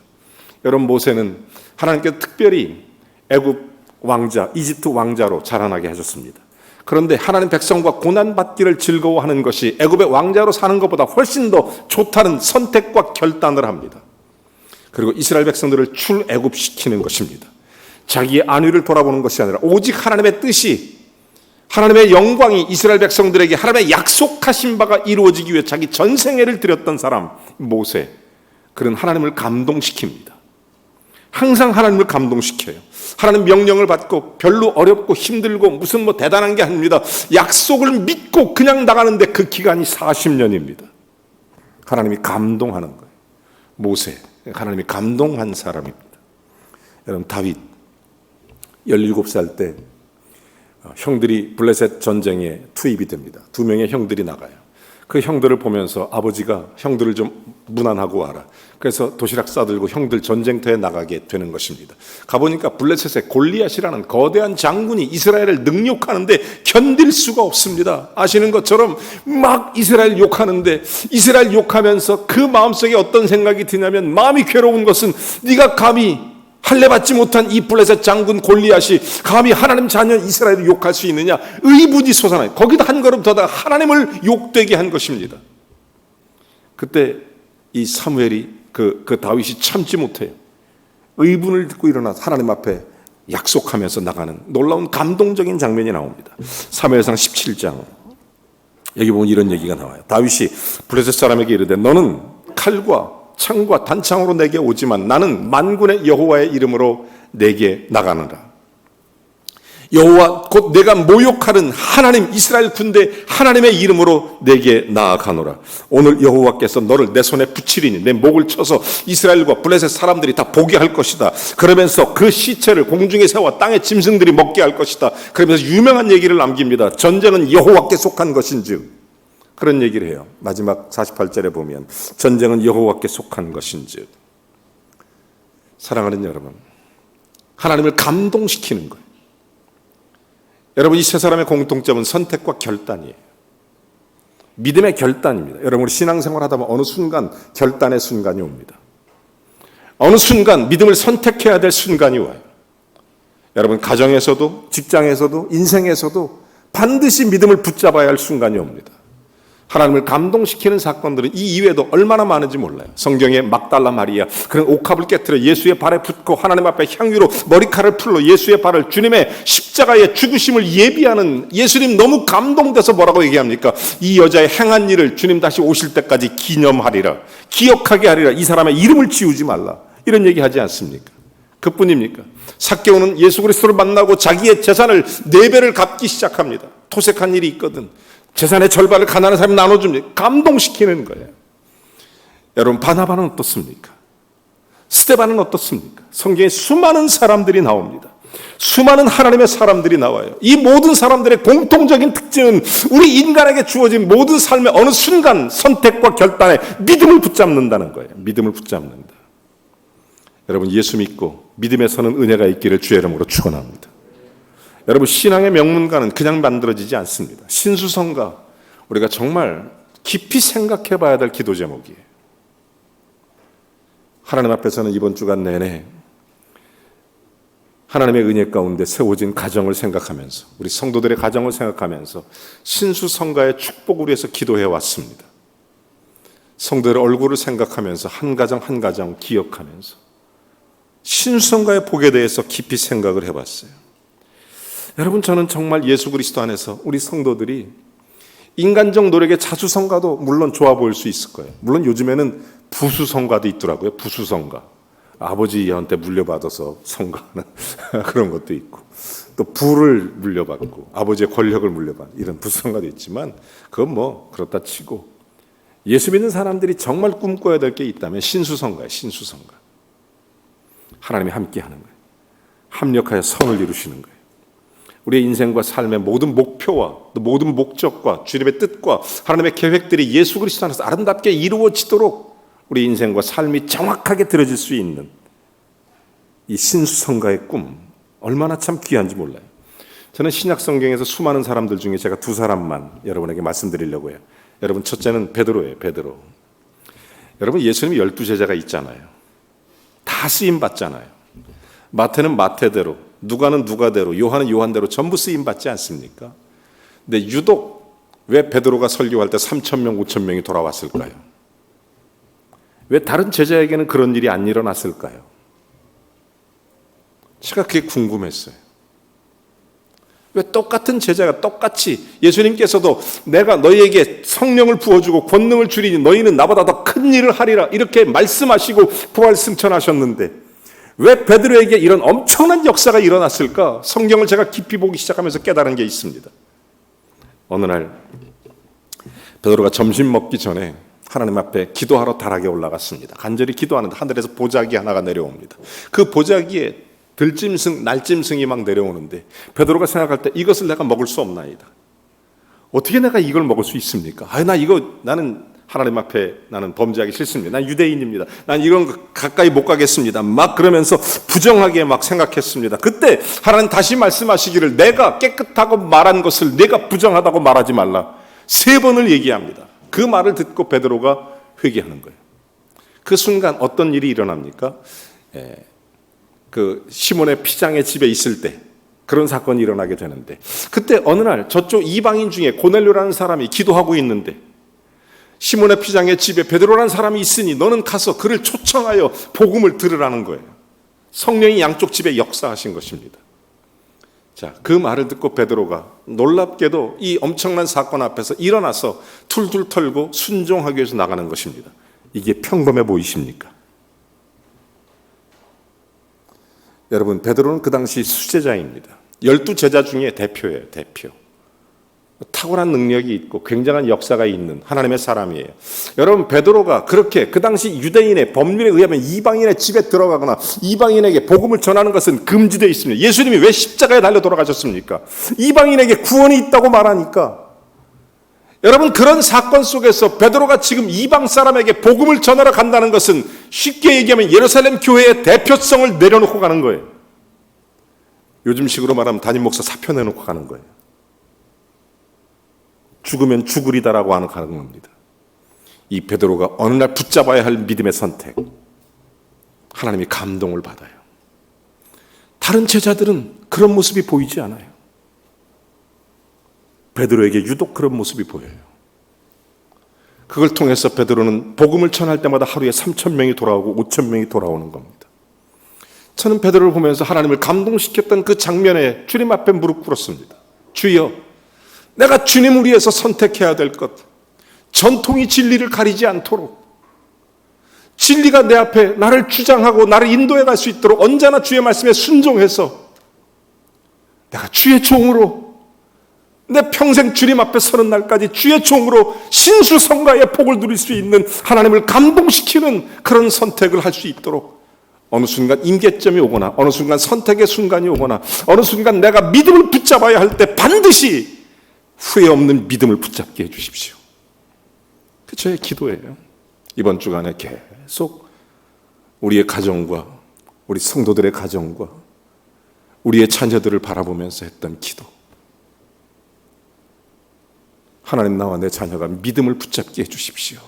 여러분, 모세는 하나님께서 특별히 애굽 왕자, 이집트 왕자로 자라나게 하셨습니다. 그런데 하나님 백성과 고난받기를 즐거워하는 것이 애굽의 왕자로 사는 것보다 훨씬 더 좋다는 선택과 결단을 합니다. 그리고 이스라엘 백성들을 출애굽시키는 것입니다. 자기의 안위를 돌아보는 것이 아니라 오직 하나님의 뜻이, 하나님의 영광이 이스라엘 백성들에게 하나님의 약속하신 바가 이루어지기 위해 자기 전생애를 드렸던 사람 모세, 그는 하나님을 감동시킵니다. 항상 하나님을 감동시켜요. 하나님 명령을 받고 별로 어렵고 힘들고 무슨 대단한 게 아닙니다. 약속을 믿고 그냥 나가는데 그 기간이 40년입니다. 하나님이 감동하는 거예요. 모세, 하나님이 감동한 사람입니다. 여러분, 다윗 17살 때 형들이 블레셋 전쟁에 투입이 됩니다. 2명의 형들이 나가요. 그 형들을 보면서 아버지가 형들을 좀 무난하고 와라. 그래서 도시락 싸들고 형들 전쟁터에 나가게 되는 것입니다. 가보니까 블레셋의 골리앗이라는 거대한 장군이 이스라엘을 능욕하는데 견딜 수가 없습니다. 아시는 것처럼 막 이스라엘 욕하는데, 이스라엘 욕하면서 그 마음속에 어떤 생각이 드냐면, 마음이 괴로운 것은 네가 감히 할례받지 못한 이 블레셋 장군 골리앗이 감히 하나님 자녀 이스라엘을 욕할 수 있느냐, 의분이 솟아나요. 거기다 한 걸음 더 다가 하나님을 욕되게 한 것입니다. 그때 이 사무엘이 그 다윗이 참지 못해요. 의분을 듣고 일어나서 하나님 앞에 약속하면서 나가는 놀라운 감동적인 장면이 나옵니다. 사무엘상 17장 여기 보면 이런 얘기가 나와요. 다윗이 블레셋 사람에게 이르되 너는 칼과 창과 단창으로 내게 오지만 나는 만군의 여호와의 이름으로 내게 나가느라. 여호와 곧 내가 모욕하는 하나님, 이스라엘 군대 하나님의 이름으로 내게 나아가노라. 오늘 여호와께서 너를 내 손에 붙이리니 내 목을 쳐서 이스라엘과 블레셋 사람들이 다 보게 할 것이다. 그러면서 그 시체를 공중에 세워 땅의 짐승들이 먹게 할 것이다. 그러면서 유명한 얘기를 남깁니다. 전쟁은 여호와께 속한 것인즉, 그런 얘기를 해요. 마지막 48절에 보면 전쟁은 여호와께 속한 것인즉. 사랑하는 여러분, 하나님을 감동시키는 거예요. 여러분, 이 세 사람의 공통점은 선택과 결단이에요. 믿음의 결단입니다. 여러분, 우리 신앙생활 하다 보면 어느 순간 결단의 순간이 옵니다. 어느 순간 믿음을 선택해야 될 순간이 와요. 여러분, 가정에서도 직장에서도 인생에서도 반드시 믿음을 붙잡아야 할 순간이 옵니다. 하나님을 감동시키는 사건들은 이 이외에도 얼마나 많은지 몰라요. 성경에 막달라 마리아, 그런 옥합을 깨트려 예수의 발에 붓고 하나님 앞에 향유로 머리카락을 풀러 예수의 발을, 주님의 십자가의 죽으심을 예비하는, 예수님 너무 감동돼서 뭐라고 얘기합니까? 이 여자의 행한 일을 주님 다시 오실 때까지 기념하리라, 기억하게 하리라. 이 사람의 이름을 지우지 말라, 이런 얘기하지 않습니까? 그뿐입니까? 삭개오는 예수 그리스도를 만나고 자기의 재산을 4배를 갚기 시작합니다. 토색한 일이 있거든. 재산의 절반을 가난한 사람이 나눠줍니다. 감동시키는 거예요. 여러분, 바나바는 어떻습니까? 스데반은 어떻습니까? 성경에 수많은 사람들이 나옵니다. 수많은 하나님의 사람들이 나와요. 이 모든 사람들의 공통적인 특징은 우리 인간에게 주어진 모든 삶의 어느 순간 선택과 결단에 믿음을 붙잡는다는 거예요. 믿음을 붙잡는다. 여러분, 예수 믿고 믿음에 서는 은혜가 있기를 주의 이름으로 축원합니다. 여러분, 신앙의 명문가는 그냥 만들어지지 않습니다. 신수성가, 우리가 정말 깊이 생각해 봐야 될 기도 제목이에요. 하나님 앞에서는 이번 주간 내내 하나님의 은혜 가운데 세워진 가정을 생각하면서, 우리 성도들의 가정을 생각하면서 신수성가의 축복을 위해서 기도해 왔습니다. 성도들의 얼굴을 생각하면서 한 가정 한 가정 기억하면서 신수성가의 복에 대해서 깊이 생각을 해봤어요. 여러분, 저는 정말 예수 그리스도 안에서 우리 성도들이 인간적 노력의 자수성가도 물론 좋아 보일 수 있을 거예요. 물론 요즘에는 부수성가도 있더라고요. 부수성가. 아버지한테 물려받아서 성가하는 그런 것도 있고, 또 부를 물려받고 아버지의 권력을 물려받는 이런 부수성가도 있지만, 그건 뭐 그렇다 치고 예수 믿는 사람들이 정말 꿈꿔야 될 게 있다면 신수성가예요. 신수성가. 하나님이 함께하는 거예요. 합력하여 선을 이루시는 거예요. 우리의 인생과 삶의 모든 목표와 또 모든 목적과 주님의 뜻과 하나님의 계획들이 예수 그리스도 안에서 아름답게 이루어지도록 우리 인생과 삶이 정확하게 들어질 수 있는 이 신수성가의 꿈, 얼마나 참 귀한지 몰라요. 저는 신약 성경에서 수많은 사람들 중에 제가 두 사람만 여러분에게 말씀드리려고 해요. 여러분, 첫째는 베드로예요. 베드로. 여러분, 예수님이 12제자가 있잖아요. 다 쓰임 받잖아요. 마태는 마태대로, 누가는 누가대로, 요한은 요한대로 전부 쓰임 받지 않습니까? 근데 유독 왜 베드로가 설교할 때 3,000명, 5,000명이 돌아왔을까요? 왜 다른 제자에게는 그런 일이 안 일어났을까요? 제가 그게 궁금했어요. 왜 똑같은 제자가 똑같이, 예수님께서도 내가 너희에게 성령을 부어주고 권능을 주리니 너희는 나보다 더 큰 일을 하리라 이렇게 말씀하시고 부활 승천하셨는데 왜 베드로에게 이런 엄청난 역사가 일어났을까? 성경을 제가 깊이 보기 시작하면서 깨달은 게 있습니다. 어느 날 베드로가 점심 먹기 전에 하나님 앞에 기도하러 다락에 올라갔습니다. 간절히 기도하는데 하늘에서 보자기 하나가 내려옵니다. 그 보자기에 들짐승, 날짐승이 막 내려오는데 베드로가 생각할 때 이것을 내가 먹을 수 없나이다. 어떻게 내가 이걸 먹을 수 있습니까? 나는 하나님 앞에 나는 범죄하기 싫습니다. 난 유대인입니다. 난 이런 거 가까이 못 가겠습니다. 막 그러면서 부정하게 막 생각했습니다. 그때 하나님 다시 말씀하시기를 내가 깨끗하고 말한 것을 내가 부정하다고 말하지 말라. 3번을 얘기합니다. 그 말을 듣고 베드로가 회개하는 거예요. 그 순간 어떤 일이 일어납니까? 그 시몬의 피장의 집에 있을 때 그런 사건이 일어나게 되는데, 그때 어느 날 저쪽 이방인 중에 고넬료라는 사람이 기도하고 있는데 시몬의 피장의 집에 베드로라는 사람이 있으니 너는 가서 그를 초청하여 복음을 들으라는 거예요. 성령이 양쪽 집에 역사하신 것입니다. 자, 그 말을 듣고 베드로가 놀랍게도 이 엄청난 사건 앞에서 일어나서 툴툴 털고 순종하기 위해서 나가는 것입니다. 이게 평범해 보이십니까? 여러분, 베드로는 그 당시 수제자입니다. 12제자 중에 대표예요. 대표. 탁월한 능력이 있고 굉장한 역사가 있는 하나님의 사람이에요. 여러분, 베드로가 그렇게 그 당시 유대인의 법률에 의하면 이방인의 집에 들어가거나 이방인에게 복음을 전하는 것은 금지되어 있습니다. 예수님이 왜 십자가에 달려 돌아가셨습니까? 이방인에게 구원이 있다고 말하니까. 여러분, 그런 사건 속에서 베드로가 지금 이방 사람에게 복음을 전하러 간다는 것은 쉽게 얘기하면 예루살렘 교회의 대표성을 내려놓고 가는 거예요. 요즘식으로 말하면 담임 목사 사표 내놓고 가는 거예요. 죽으면 죽으리다라고 하는 겁니다. 이 베드로가 어느 날 붙잡아야 할 믿음의 선택, 하나님이 감동을 받아요. 다른 제자들은 그런 모습이 보이지 않아요. 베드로에게 유독 그런 모습이 보여요. 그걸 통해서 베드로는 복음을 전할 때마다 하루에 3,000명이 돌아오고 5,000명이 돌아오는 겁니다. 저는 베드로를 보면서 하나님을 감동시켰던 그 장면에 주님 앞에 무릎 꿇었습니다. 주여, 내가 주님을 위해서 선택해야 될 것, 전통이 진리를 가리지 않도록, 진리가 내 앞에 나를 주장하고 나를 인도해 갈 수 있도록 언제나 주의 말씀에 순종해서 내가 주의 종으로 내 평생 주님 앞에 서는 날까지 주의 종으로 신수성가의 복을 누릴 수 있는, 하나님을 감동시키는 그런 선택을 할 수 있도록, 어느 순간 임계점이 오거나 어느 순간 선택의 순간이 오거나 어느 순간 내가 믿음을 붙잡아야 할 때 반드시 후회 없는 믿음을 붙잡게 해주십시오. 그 저의 기도예요. 이번 주간에 계속 우리의 가정과 우리 성도들의 가정과 우리의 자녀들을 바라보면서 했던 기도. 하나님, 나와 내 자녀가 믿음을 붙잡게 해주십시오.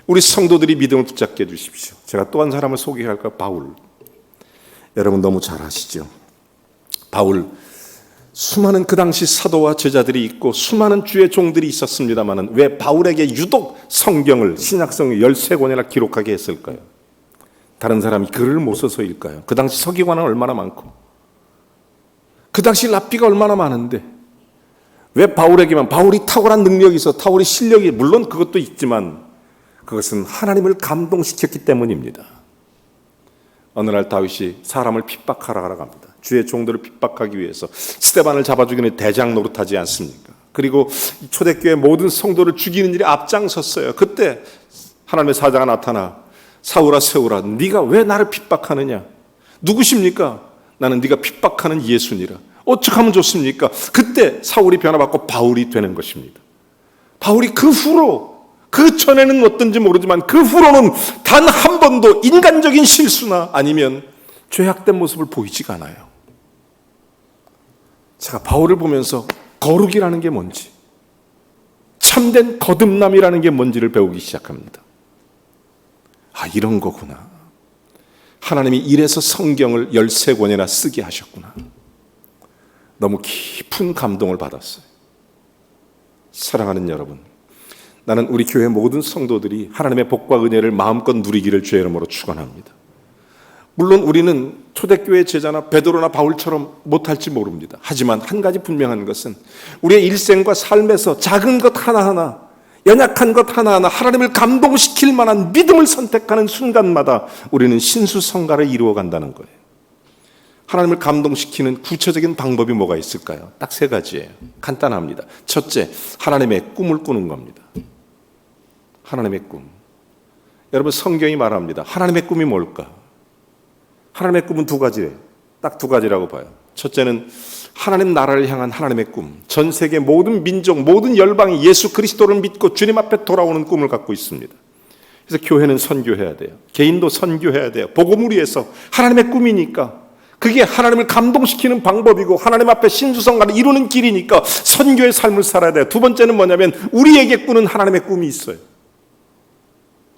우리 성도들이 믿음을 붙잡게 해주십시오. 제가 또 한 사람을 소개할까? 바울. 여러분 너무 잘 아시죠? 바울, 수많은 그 당시 사도와 제자들이 있고 수많은 주의 종들이 있었습니다마는 왜 바울에게 유독 성경을 신약성을 13권이나 기록하게 했을까요? 다른 사람이 글을 못 써서일까요? 그 당시 서기관은 얼마나 많고 그 당시 랍비가 얼마나 많은데 왜 바울에게만, 바울이 탁월한 능력이 있어, 바울이 실력이 물론 그것도 있지만 그것은 하나님을 감동시켰기 때문입니다. 어느 날 다윗이 사람을 핍박하러 갑니다. 주의 종들을 핍박하기 위해서 스데반을 잡아 죽이는 대장 노릇하지 않습니까? 그리고 초대교회 모든 성도를 죽이는 일에 앞장섰어요. 그때 하나님의 사자가 나타나 사울아 세울아 네가 왜 나를 핍박하느냐? 누구십니까? 나는 네가 핍박하는 예수니라. 어떻게 하면 좋습니까? 그때 사울이 변화받고 바울이 되는 것입니다. 바울이 그 후로, 그 전에는 어떤지 모르지만 그 후로는 단 한 번도 인간적인 실수나 아니면 죄악된 모습을 보이지가 않아요. 제가 바울을 보면서 거룩이라는 게 뭔지, 참된 거듭남이라는 게 뭔지를 배우기 시작합니다. 아, 이런 거구나. 하나님이 이래서 성경을 13권이나 쓰게 하셨구나. 너무 깊은 감동을 받았어요. 사랑하는 여러분, 나는 우리 교회 모든 성도들이 하나님의 복과 은혜를 마음껏 누리기를 주의 이름으로 축원합니다. 물론 우리는 초대교회 제자나 베드로나 바울처럼 못할지 모릅니다. 하지만 한 가지 분명한 것은 우리의 일생과 삶에서 작은 것 하나하나, 연약한 것 하나하나 하나님을 감동시킬 만한 믿음을 선택하는 순간마다 우리는 신수성가를 이루어 간다는 거예요. 하나님을 감동시키는 구체적인 방법이 뭐가 있을까요? 딱 3가지예요. 간단합니다. 첫째, 하나님의 꿈을 꾸는 겁니다. 하나님의 꿈. 여러분, 성경이 말합니다. 하나님의 꿈이 뭘까? 하나님의 꿈은 2가지예요. 딱 2가지라고 봐요. 첫째는 하나님 나라를 향한 하나님의 꿈. 전 세계 모든 민족, 모든 열방이 예수 그리스도를 믿고 주님 앞에 돌아오는 꿈을 갖고 있습니다. 그래서 교회는 선교해야 돼요. 개인도 선교해야 돼요. 복음을 위해서. 하나님의 꿈이니까. 그게 하나님을 감동시키는 방법이고 하나님 앞에 신수성가를 이루는 길이니까 선교의 삶을 살아야 돼요. 2번째는 뭐냐면 우리에게 꾸는 하나님의 꿈이 있어요.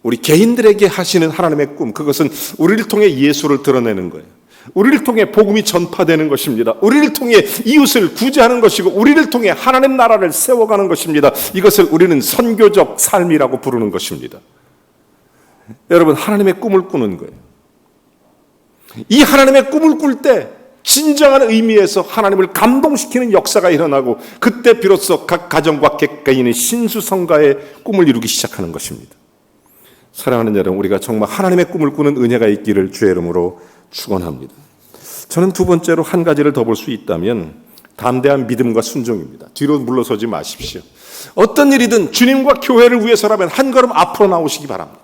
우리 개인들에게 하시는 하나님의 꿈, 그것은 우리를 통해 예수를 드러내는 거예요. 우리를 통해 복음이 전파되는 것입니다. 우리를 통해 이웃을 구제하는 것이고 우리를 통해 하나님 나라를 세워가는 것입니다. 이것을 우리는 선교적 삶이라고 부르는 것입니다. 여러분, 하나님의 꿈을 꾸는 거예요. 이 하나님의 꿈을 꿀 때 진정한 의미에서 하나님을 감동시키는 역사가 일어나고 그때 비로소 각 가정과 개개인의 신수성가의 꿈을 이루기 시작하는 것입니다. 사랑하는 여러분, 우리가 정말 하나님의 꿈을 꾸는 은혜가 있기를 주의 이름으로 축원합니다. 저는 2번째로 한 가지를 더 볼 수 있다면 담대한 믿음과 순종입니다. 뒤로 물러서지 마십시오. 어떤 일이든 주님과 교회를 위해서라면 한 걸음 앞으로 나오시기 바랍니다.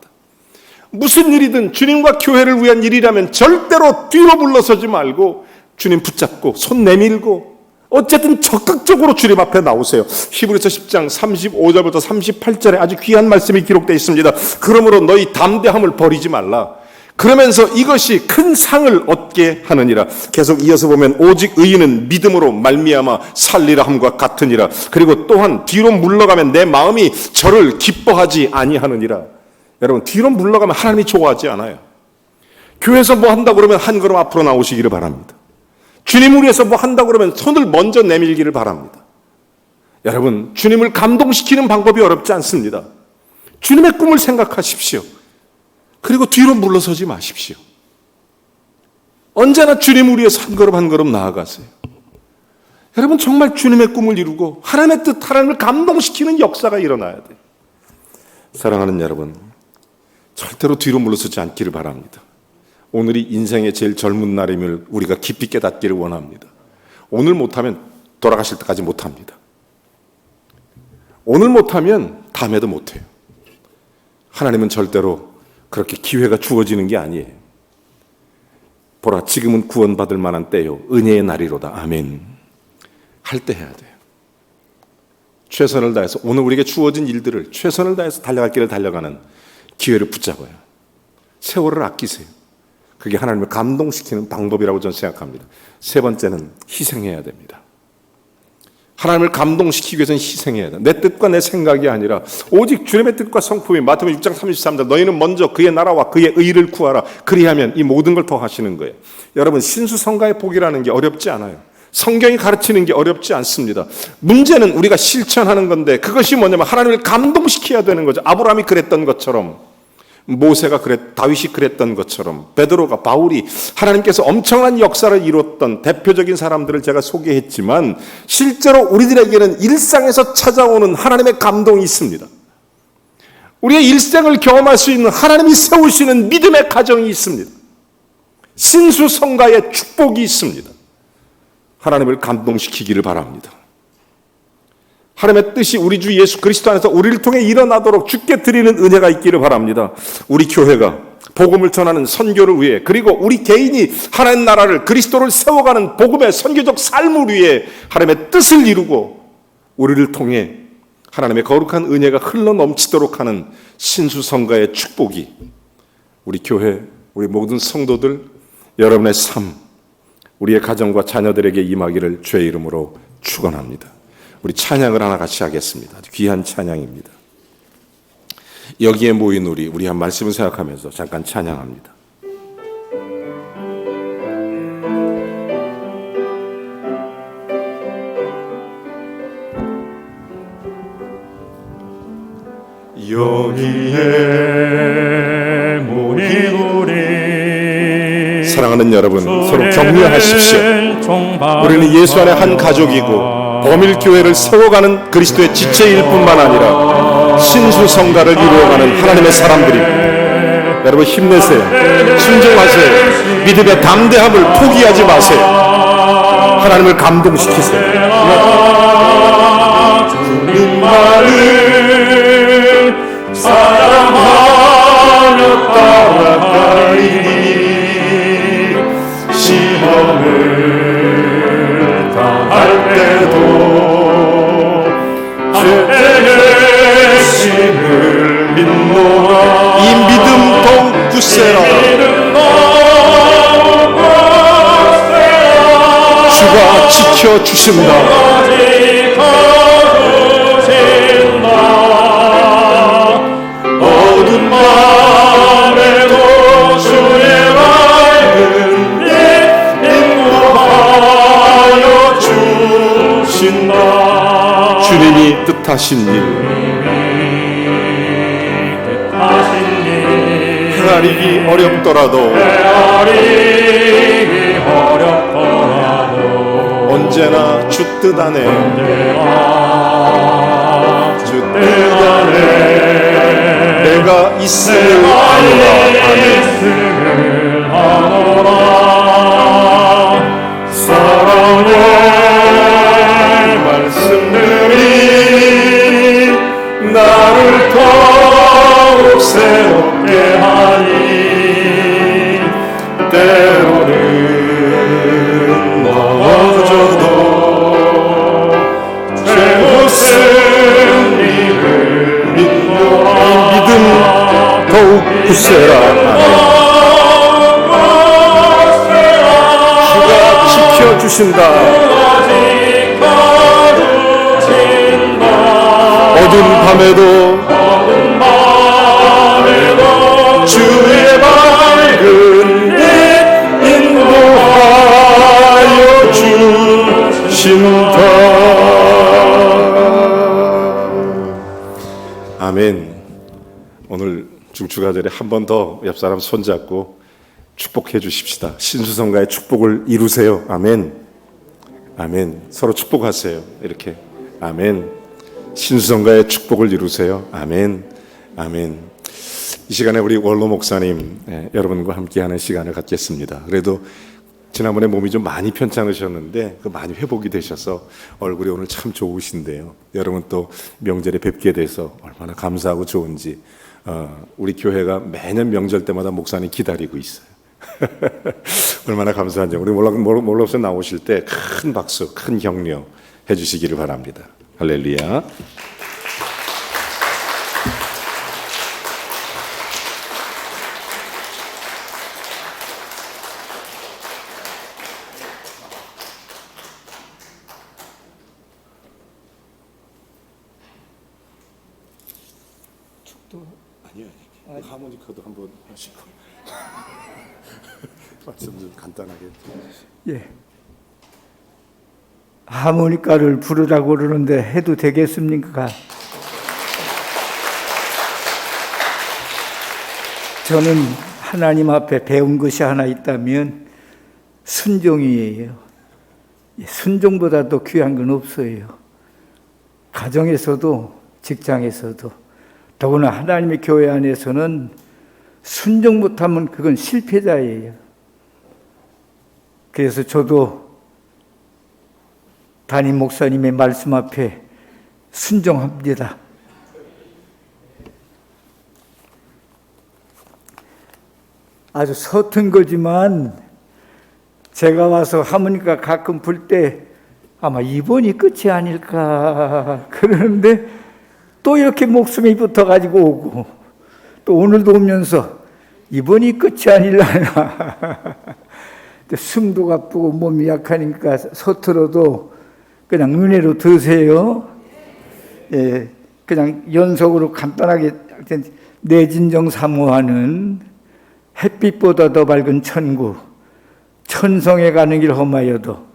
무슨 일이든 주님과 교회를 위한 일이라면 절대로 뒤로 물러서지 말고 주님 붙잡고 손 내밀고 어쨌든 적극적으로 주님 앞에 나오세요. 히브리서 10장 35절부터 38절에 아주 귀한 말씀이 기록되어 있습니다. 그러므로 너희 담대함을 버리지 말라. 그러면서 이것이 큰 상을 얻게 하느니라. 계속 이어서 보면 오직 의인은 믿음으로 말미암아 살리라 함과 같으니라. 그리고 또한 뒤로 물러가면 내 마음이 저를 기뻐하지 아니하느니라. 여러분, 뒤로 물러가면 하나님이 좋아하지 않아요. 교회에서 뭐 한다고 그러면 한 걸음 앞으로 나오시기를 바랍니다. 주님을 위해서 뭐 한다고 그러면 손을 먼저 내밀기를 바랍니다. 여러분, 주님을 감동시키는 방법이 어렵지 않습니다. 주님의 꿈을 생각하십시오. 그리고 뒤로 물러서지 마십시오. 언제나 주님을 위해서 한 걸음 한 걸음 나아가세요. 여러분, 정말 주님의 꿈을 이루고 하나님의 뜻, 하나님을 감동시키는 역사가 일어나야 돼요. 사랑하는 여러분, 절대로 뒤로 물러서지 않기를 바랍니다. 오늘이 인생의 제일 젊은 날임을 우리가 깊이 깨닫기를 원합니다. 오늘 못하면 돌아가실 때까지 못합니다. 오늘 못하면 다음에도 못해요. 하나님은 절대로 그렇게 기회가 주어지는 게 아니에요. 보라, 지금은 구원받을 만한 때요, 은혜의 날이로다. 아멘. 할 때 해야 돼요. 최선을 다해서 오늘 우리에게 주어진 일들을 최선을 다해서 달려갈 길을 달려가는 기회를 붙잡아요. 세월을 아끼세요. 그게 하나님을 감동시키는 방법이라고 저는 생각합니다. 3번째는 희생해야 됩니다. 하나님을 감동시키기 위해서는 희생해야 돼. 내 뜻과 내 생각이 아니라 오직 주님의 뜻과 성품이 마태복음 6장 33절 너희는 먼저 그의 나라와 그의 의를 구하라. 그리하면 이 모든 걸 더 하시는 거예요. 여러분 신수성가의 복이라는 게 어렵지 않아요. 성경이 가르치는 게 어렵지 않습니다. 문제는 우리가 실천하는 건데 그것이 뭐냐면 하나님을 감동시켜야 되는 거죠. 아브라함이 그랬던 것처럼 모세가 다윗이 그랬던 것처럼 베드로가 바울이 하나님께서 엄청난 역사를 이뤘던 대표적인 사람들을 제가 소개했지만 실제로 우리들에게는 일상에서 찾아오는 하나님의 감동이 있습니다. 우리의 일생을 경험할 수 있는 하나님이 세우시는 믿음의 가정이 있습니다. 신수성가의 축복이 있습니다. 하나님을 감동시키기를 바랍니다. 하나님의 뜻이 우리 주 예수 그리스도 안에서 우리를 통해 일어나도록 주께 드리는 은혜가 있기를 바랍니다. 우리 교회가 복음을 전하는 선교를 위해 그리고 우리 개인이 하나님 나라를 그리스도를 세워가는 복음의 선교적 삶을 위해 하나님의 뜻을 이루고 우리를 통해 하나님의 거룩한 은혜가 흘러넘치도록 하는 신수성가의 축복이 우리 교회, 우리 모든 성도들, 여러분의 삶, 우리의 가정과 자녀들에게 임하기를 주의 이름으로 축원합니다. 우리 찬양을 하나 같이 하겠습니다. 아주 귀한 찬양입니다. 여기에 모인 우리 한 말씀을 생각하면서 잠깐 찬양합니다. 여기에 모인 우리 사랑하는 여러분, 서로 격려하십시오. 우리는 예수 안에 한 가족이고 범일교회를 세워가는 그리스도의 지체일 뿐만 아니라 신수성가를 이루어가는 하나님의 사람들입니다. 여러분 힘내세요. 순종하세요. 믿음의 담대함을 포기하지 마세요. 하나님을 감동시키세요. 주님만을 사랑하며 따라가리니 시험을 당할 때도 주의 심을 믿노라. 이 믿음 더욱 굳세라. 주가 지켜주신다. 어둠 밤에도 주의 밝은 빛 인도하여 주신다. 주님이 뜻하신 일 헤아리기 어렵더라도 언제나 주 뜻 안에 내가 있음을 아노라. 사랑의 말씀들이 나를 더욱 새롭게 하니 때로는 넘어져도 죄없은 이를 믿노라. 믿음 더욱 굳세라. 주가 지켜주신다. 어두운 밤에도 주의 밝은 빛 인도하여 주신다. 아멘. 오늘 중추가절에 한 번 더 옆사람 손잡고 축복해 주십시다. 신수성가의 축복을 이루세요. 아멘. 아멘. 서로 축복하세요. 이렇게. 아멘. 신수성가의 축복을 이루세요. 아멘. 아멘. 이 시간에 우리 원로 목사님 여러분과 함께하는 시간을 갖겠습니다. 그래도 지난번에 몸이 좀 많이 편찮으셨는데 많이 회복이 되셔서 얼굴이 오늘 참 좋으신데요. 여러분 또 명절에 뵙게 돼서 얼마나 감사하고 좋은지 우리 교회가 매년 명절 때마다 목사님 기다리고 있어요. 얼마나 감사한지. 우리 몰락선 나오실 때 큰 박수, 큰 격려 해주시기를 바랍니다. 할렐루야. 아니요. 하모니카도 한번 하시고 말씀 좀 간단하게 해주시죠. 예. 하모니카를 부르라고 그러는데 해도 되겠습니까? 저는 하나님 앞에 배운 것이 하나 있다면 순종이에요. 순종보다 더 귀한 건 없어요. 가정에서도 직장에서도 더구나 하나님의 교회 안에서는 순종 못하면 그건 실패자예요. 그래서 저도 담임 목사님의 말씀 앞에 순종합니다. 아주 서툰 거지만 제가 와서 하모니카 가끔 불 때 아마 이번이 끝이 아닐까 그러는데 또 이렇게 목숨이 붙어가지고 오고 또 오늘도 오면서 이번이 끝이 아닐라나 숨도 가쁘고 몸이 약하니까 서툴어도 그냥 은혜로 드세요. 예, 그냥 연속으로 간단하게 내진정 사모하는 햇빛보다 더 밝은 천국, 천성에 가는 길 험하여도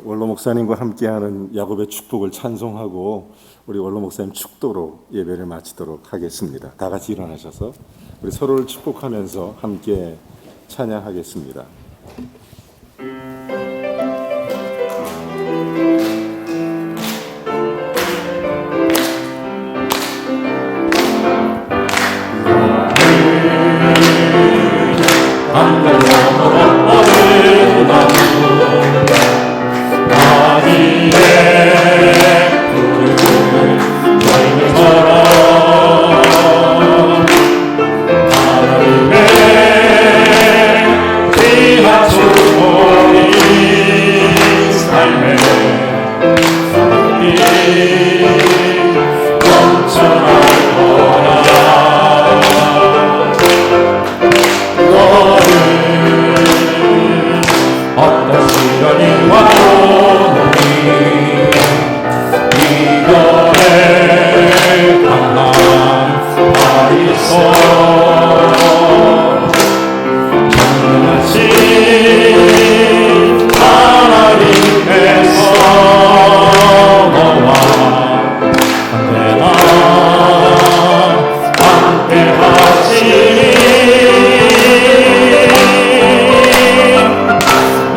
원로 목사님과 함께하는 야곱의 축복을 찬송하고 우리 원로 목사님 축도로 예배를 마치도록 하겠습니다. 다 같이 일어나셔서 우리 서로를 축복하면서 함께 찬양하겠습니다.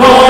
너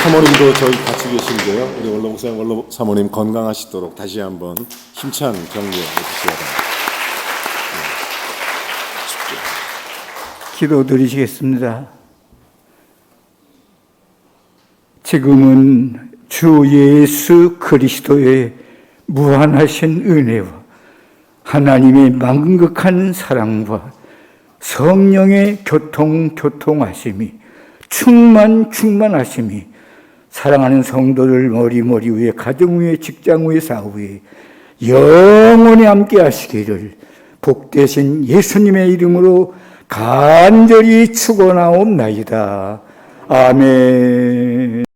사모님도 저희 같이 계신데요. 우리 원로 목사님, 원로 사모님 건강하시도록 다시 한번 힘찬 격려해 주셔야 됩니다. 기도드리시겠습니다. 지금은 주 예수 그리스도의 무한하신 은혜와 하나님의 만극한 사랑과 성령의 교통하심이 충만하심이 사랑하는 성도들 머리 위에 가정 위에 직장 위에 사업 위에 영원히 함께 하시기를 복되신 예수님의 이름으로 간절히 축원하옵나이다. 아멘.